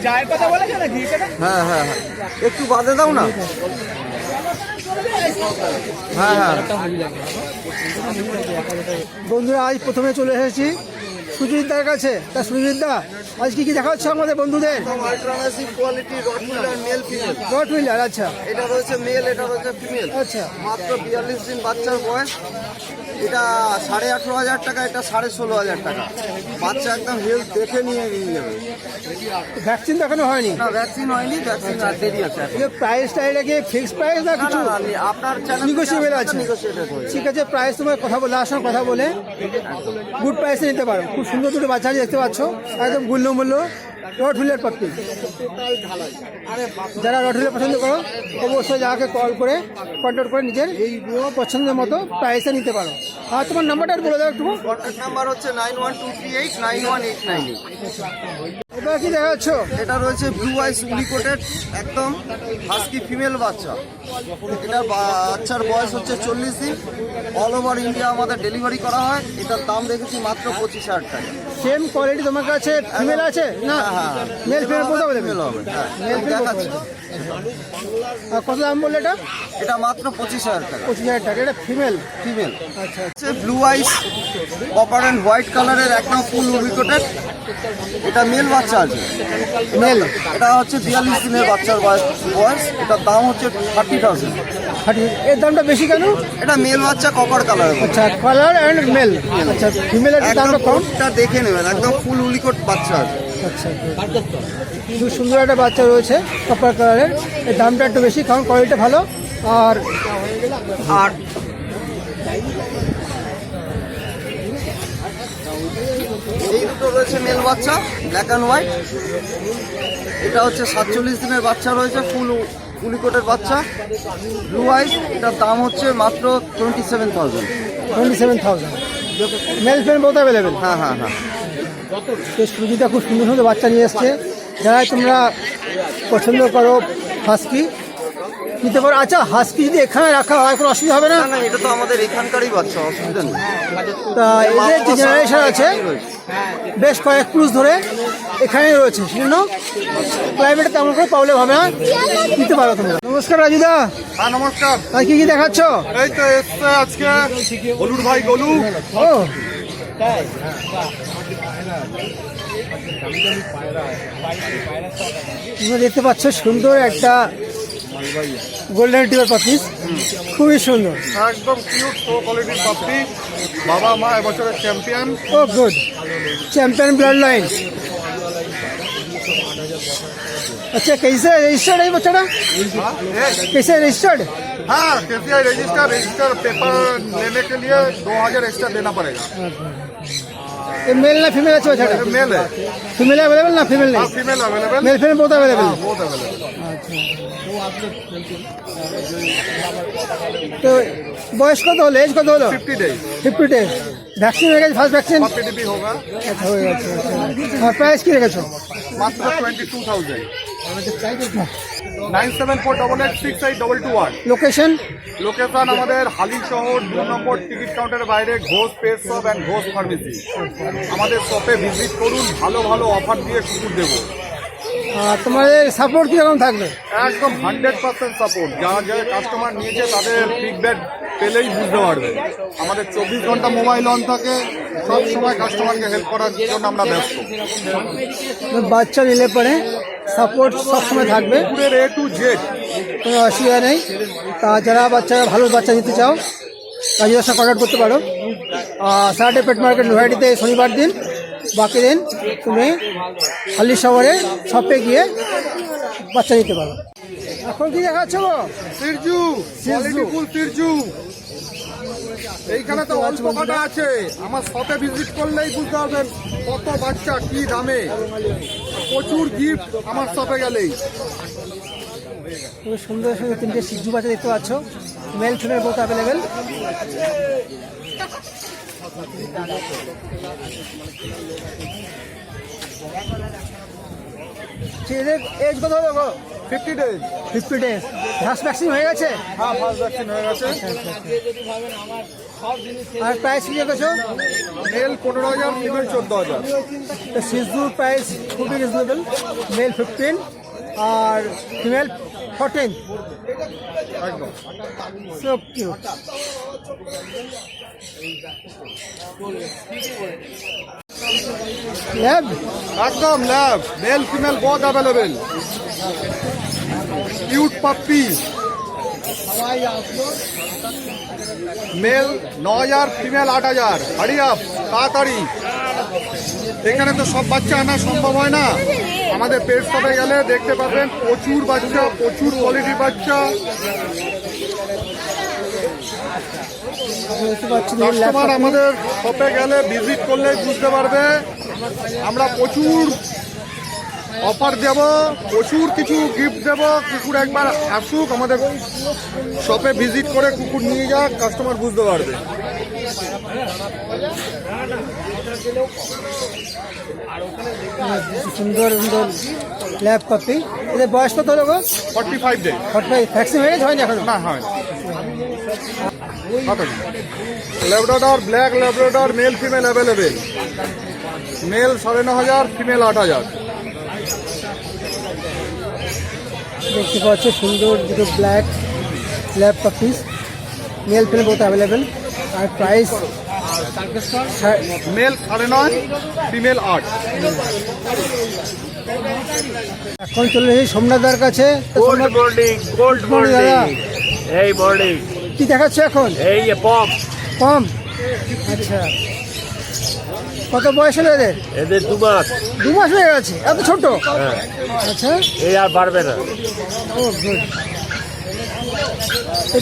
চায়ের কথা বলেছে না ঘি? হ্যাঁ হ্যাঁ হ্যাঁ, একটু বাদে দাও না। হ্যাঁ হ্যাঁ বন্ধুরা, আজ প্রথমে চলে এসেছি সুজিতদার কাছে। তা সুজিতদা, আজ কি কি দেখা হচ্ছে আমাদের বন্ধুদের? আল্ট্রামেসিভ কোয়ালিটি রটমিলার মেল ফিমেল। রটমিলার, আচ্ছা এটা রয়েছে মেল, এটা রয়েছে ফিমেল। আচ্ছা, মাত্র 42 দিন বাচ্চার বয়স। এটা 18,500 টাকা, এটা 16,500 টাকা। বাচ্চা একদম হেলথ দেখে নিয়ে যাবে। ভ্যাকসিন দেখানো হয়নি? না, ভ্যাকসিন হয়নি, ভ্যাকসিন আর দেরি আছে। প্রাইসটা এটা কি ফিক্সড প্রাইস না কিছু আপনার চ্যানেল নেগোশিয়েবল আছে? নেগোশিয়েটেড হয়েছে। ঠিক আছে, প্রাইস তোমার কথা বলে আসার কথা বলে গুড প্রাইসে নিতে পারো। খুব সুন্দর দুটো বাচ্চা দেখতে পাচ্ছ, একদম মূল্য রটহুইলার পাপ্পি। যারা রটহুইলার পছন্দ করো অবশ্যই যাকে কল করে কন্ট্যাক্ট করে নিজের পছন্দের মতো প্রাইসে নিতে পারো। আর তোমার নাম্বারটা বলে দাও একটু। কন্ট্যাক্ট নাম্বার হচ্ছে 9123891898। এবার কি দেখা যাচ্ছ? এটা রয়েছে ব্লু আইস উলিকোটেড, একদম হাস্কি ফিমেল বাচ্চা। এটার বাচ্চার বয়স হচ্ছে 40 দিন। অল ওভার ইন্ডিয়া আমাদের ডেলিভারি করা হয়। এটার দাম রেখেছি মাত্র 25,000 টাকা। সেম কোয়ালিটি তোমার কাছে ফিমেল আছে না? মেল ফিমেল বলতে হবে? ফিমেল হবে, হ্যাঁ। মেল ফিমেল দেখাচ্ছি। আর কত দাম বললে এটা? এটা মাত্র 25,000 টাকা। 25,000 টাকা। এটা ফিমেল? ফিমেল। আচ্ছা, হচ্ছে blue ice copper and white কালারের, একদম ফুল উলিকোটেড। এটা মেল বাচ্চা আছে, মেল। এটা হচ্ছে 42 দিনের বাচ্চার বয়স। এটার দাম হচ্ছে 30,000। এর দামটা বেশি কেন? এটা মেল বাচ্চা, কপার কালার। আচ্ছা, কালার অ্যান্ড মেল। আচ্ছা, ফিমেলের দামটা কম? একদম দেখে নেবেন, একদম ফুল উলিকোট বাচ্চা আছে। আচ্ছা, খুব সুন্দর একটা বাচ্চা রয়েছে কপার কালারের। এর দামটা একটু বেশি, কারণ কোয়ালিটিটা ভালো। আর এই দুটো রয়েছে মেল বাচ্চা, ব্ল্যাক অ্যান্ড হোয়াইট। এটা হচ্ছে 47 দিনের বাচ্চা রয়েছে, ফুল উলিকোটের বাচ্চা, ব্লু আইস। এটার দাম হচ্ছে মাত্র 27,000। 27,000। Mail female both available? হ্যাঁ হ্যাঁ হ্যাঁ। সুজিটা খুব সুন্দর সুন্দর বাচ্চা নিয়ে এসছে। যারা তোমরা পছন্দ করো হাস্কি নিতে পারো। আচ্ছা, হাস্কি যদি এখানে রাখা হয় কোনো অসুবিধা হবে না? না, এটা তো আমাদের এখানকারই বাচ্চা, অসুবিধা নেই। তা এদের যে জেনারেশন আছে বেশ কয়েক ক্রুজ ধরে এখানেই রয়েছে, সেজন্য ক্লাইমেটে তেমন করে প্রবলেম হবে না, নিতে পারো তোমরা। নমস্কার রাজুদা। হ্যাঁ নমস্কার। আর কি কি দেখাচ্ছ? এই তো এসছে আজকে গলুর ভাই গলু। ও, তোমরা দেখতে পাচ্ছ সুন্দর একটা গোল্ডেন রিট্রিভার পাপিস, খুবই সুন্দর, একদম কিউট প্রো কোয়ালিটির পাপ্পি। বাবা মা এবছরের চ্যাম্পিয়ন। ও গুড, चैंपियन ब्लड लाइन। अच्छा, कैसे रजिस्टर्ड है बच्चा? कैसे रजिस्टर्ड? हाँ, केसीआई रजिस्टर पेपर लेने के लिए 2,000 एक्स्ट्रा देना पड़ेगा। ये मेल ना फीमेल अच्छा बच्चा? मेल है। फीमेल अवेलेबल ना? फीमेल नहीं? Female available. मेल फीमेल बहुत अवेलेबल। बहुत अवेलेबल। तो বয়স কত হলো? এজ কত হলো? 50 days। 50 days। ভ্যাকসিন হয়ে গেছে? ফার্স্ট ভ্যাকসিন पीडीपी होगा। আচ্ছা, হয়ে গেছে। আর প্রাইস কি রেখেছো? मात्र 22,000। 9748868221। লোকেশন? লোকেশন আমাদের হালি শহর 2 নম্বর টিকিট কাউন্টারের বাইরে Ghosh pet shop and Ghosh pharmacy. আমাদের শপে ভিজিট করুন, ভালো ভালো অফার দিয়ে কুকুর দেবো। আর তোমাদের সাপোর্ট কীরকম থাকবে? একদম 100% সাপোর্ট। যারা যারা কাস্টমার নিয়েছে তাদের ফিডব্যাক পেলেই বুঝতে পারবে। আমাদের 24 ঘন্টা মোবাইল অন থাকে, সব সময় কাস্টমারকে হেল্প করার জন্য আমরা ব্যস্ত। বাচ্চা নিলে পরে সাপোর্ট সবসময় থাকবে, কুকুরের A to Z। কোনো অসুবিধা নেই। তা যারা ভালো বাচ্চা নিতে চাও রাজুদার সাথে কন্ট্যাক্ট করতে পারো। স্যাটারডে পেট মার্কেট লোহাটিতে শনিবার দিন, বাকি দিন তুমি হালি শহরে শপে গিয়ে বাচ্চা নিতে পারো। এখন কি দেখাচ্ছ? সিরজু, কোয়ালিটি ফুল সিরজু। এইখানে তো অল্প কটা আছে, আমার শপে ভিজিট করলেই বুঝতে পারবেন কত বাচ্চা কি দামে। প্রচুর গিফট আমার শপে গেলেই। খুব সুন্দর সুন্দর তিনটে সিজু বাচ্চা দেখতে পাচ্ছ, মেল ফিমেল বোথ অ্যাভেলেবেল। এদের এজ কত হলো গো? 50 days। 50 days। ফার্স্ট ভ্যাকসিন হয়ে গেছে? হ্যাঁ, ফার্স্ট ভ্যাকসিন হয়ে গেছে। আর প্রাইস কি রেখেছো? Male 15,000, female 14,000। তো সিজুর প্রাইস খুবই রিজনেবল, মেল 15 আর ফিমেল 14। একদম সো কিউট। ল্যাব একদম lab, male female both available. Cute puppy, male 9,000, female 8,000। Hurry up তাড়াতাড়ি, এখানে তো সব বাচ্চা আনা সম্ভব হয় না। আমাদের পেট শপে গেলে দেখতে পাবেন প্রচুর বাচ্চা, প্রচুর কোয়ালিটির বাচ্চা। কাস্টমার আমাদের শপে গেলে ভিজিট করলে বুঝতে পারবে আমরা প্রচুর অফার দেব, প্রচুর কিছু গিফট দেব। কুকুর একবার আসুক আমাদের শপে ভিজিট করে কুকুর নিয়ে যাক, কাস্টমার বুঝতে পারবে। সুন্দর সুন্দর ল্যাব পাপি। এদের বয়স কত হলো গো? 45 ডে। 45। ভ্যাকসিন হয়ে গেছে? হয়নি এখনো? না হয় labrador, black labrador, male female available. Male 9,500, female 8,000। দেখতে পাচ্ছি সুন্দর দুটো black lab puppies, male female both available. আর প্রাইস মেল 9.5, ফিমেল 8। এখন চলে এসেছি সোমনাথদার কাছে। তো good Somnath, morning, good morning, দাদা। মর্নিং। এই মর্নিং, কি দেখাচ্ছে এখন? এই যে পপ, কম? আচ্ছা, কত বয়স হলো এদের? এদের 2 মাস। 2 মাস হয়ে গেছে? এত ছোট? হ্যাঁ, আচ্ছা, এই আর বাড়বে না। ও good.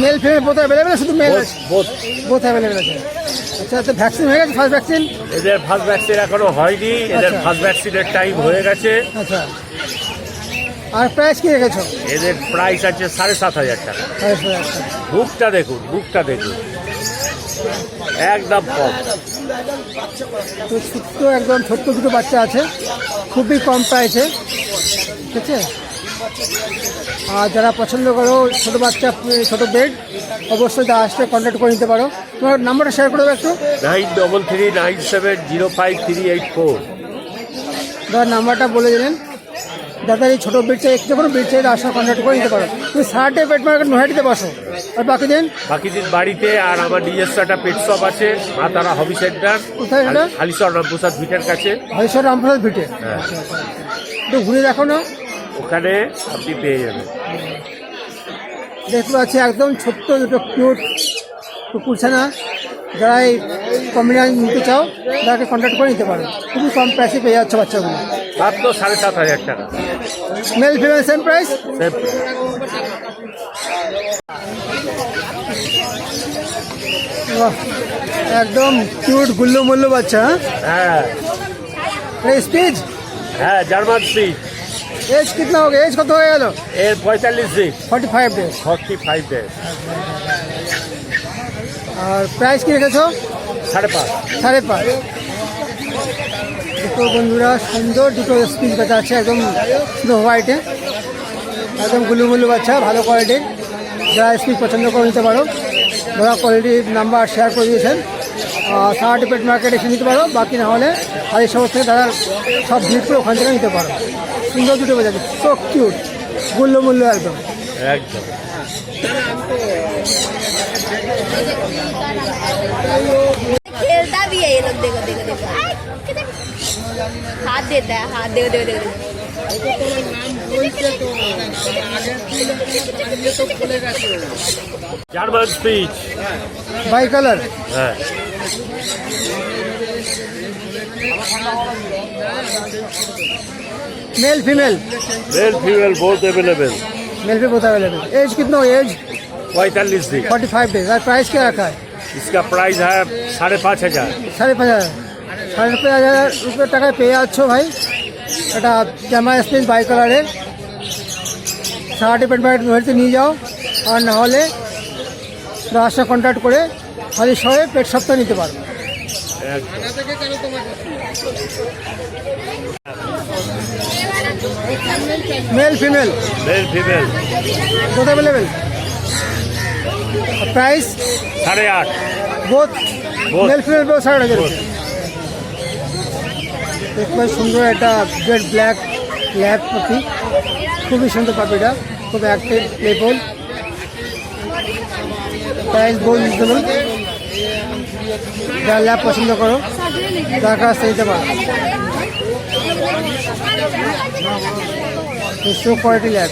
Male female both available? শুধু মেল আছে? বোথ। বোথ অ্যাভেলেবেল আছে। আচ্ছা, তো ভ্যাকসিন হয়ে গেছে? First vaccine? এদের ফার্স্ট ভ্যাকসিন এখনো হয়নি, এদের আচ্ছা। ফার্স্ট ভ্যাকসিনের টাইম হয়ে গেছে। আচ্ছা, আর প্রাইস কি রেখেছো? এদের প্রাইস আছে 7,500 টাকা। বুকটা দেখুন, বুকটা দেখুন, একদম কম। তো ছোট্ট, একদম ছোট্ট দুটো বাচ্চা আছে, খুবই কম প্রাইসে। ঠিক আছে, আর যারা পছন্দ করো ছোটো বাচ্চা, ছোটো বেড, অবশ্যই আসতে কন্ট্যাক্ট করে নিতে পারো। তোমার নাম্বারটা শেয়ার করে দেবো একটু। 9339705884। দাদার নাম্বারটা বলে দিলেন। দাদা এই ছোটো বেড চাই, একটু কোনো বেড চাই আসা কন্ট্যাক্ট করে নিতে পারো। তুমি সারাটে পেট মার্কেট নৈহাটিতে বসো, আর বাকি দিন বাড়িতে। আর আমার নিজস্ব একটা পেট শপ আছে, মা তারা হবি সেন্টার, কোথায় এটা? হালিশহর রামপ্রসাদ ভিটের কাছে। হরিশ্বর রামপ্রসাদ ভিটে। হ্যাঁ, একটু ঘুরে দেখো না। ওখানে আপনি পেয়ে যাবেন। দেখতে পাচ্ছি একদম ছোট্ট দুটো কিউট কুকুরছানা। যারা এই কম্বিনেশন নিতে চাও তাকে কন্ট্যাক্ট করে নিতে পারো, খুবই কম প্রাইসে পেয়ে যাচ্ছে বাচ্চাগুলো। মাত্র 7,500 টাকা। Male female same price. একদম কিউট গুল্লো মুল্লো বাচ্চা। হ্যাঁ স্পিচ, হ্যাঁ, জার্মান স্পিচ। এজ কিतना हो गया? एज কত হয়ে গেল? এর 45 দিন, 45 ডেজ। 45 ডেজ। আর প্রাইস কি রেখেছো? 5.5। 5.5। দুটো বন্ধুরা সুন্দর দুটো স্পিচ বাচ্চা আছে, একদম স্নো হোয়াইটে, একদম গুলু মুলু বাচ্চা, ভালো কোয়ালিটির। যারা স্পিচ পছন্দ করে নিতে পারো, ওরা কোয়ালিটির নাম্বার শেয়ার করে দিয়েছেন। সারাটি পেট মার্কেট এসে নিতে পারো, বাকি না হলে আর এই সমস্ত থেকে তারা সব ভিড় করে ওখান থেকে নিতে পারো। সুন্দর দুটো বাচ্চা, সো কিউট, গুল্লো মুল্লো একদম। একদম। खेलता भी है ये लोग, देखो देखो देखो। आय, किधर? हाथ देता है, हाथ देखो देखो देखो। German spitz. Bi colour. হ্যাঁ, male female? Male female both available. Male पे बहुत अवेलेबल। एज कितना हो? एज 45 दिन। 45 डेज। और प्राइस क्या रखा है? इसका प्राइस है 5,500। 5,500। 5,500 रुपये টাকায় পেয়ে যাচ্ছ ভাই। এটা জামা স্পিচ বাই কালারের। সারাটি পেট মার্কেট নৈহাটিতে নিয়ে যাও, আর না হলে রাস্তা কন্ট্যাক্ট করে খালি শহরে পেট সপ্তাহ নিতে পারো। Mail female? Male female both available. Price? 8.5। বোধ Both. Male female 7,500 rupees. খুব সুন্দর একটা জেড ব্ল্যাক ল্যাব পাপি, খুবই সুন্দর পাপিটা, খুব অ্যাক্টিভ প্লেফুল, প্রাইস বহু রিজনেবল। যারা ল্যাব পছন্দ করো তার কাছ থেকে নিতে পারো। Show quality lab.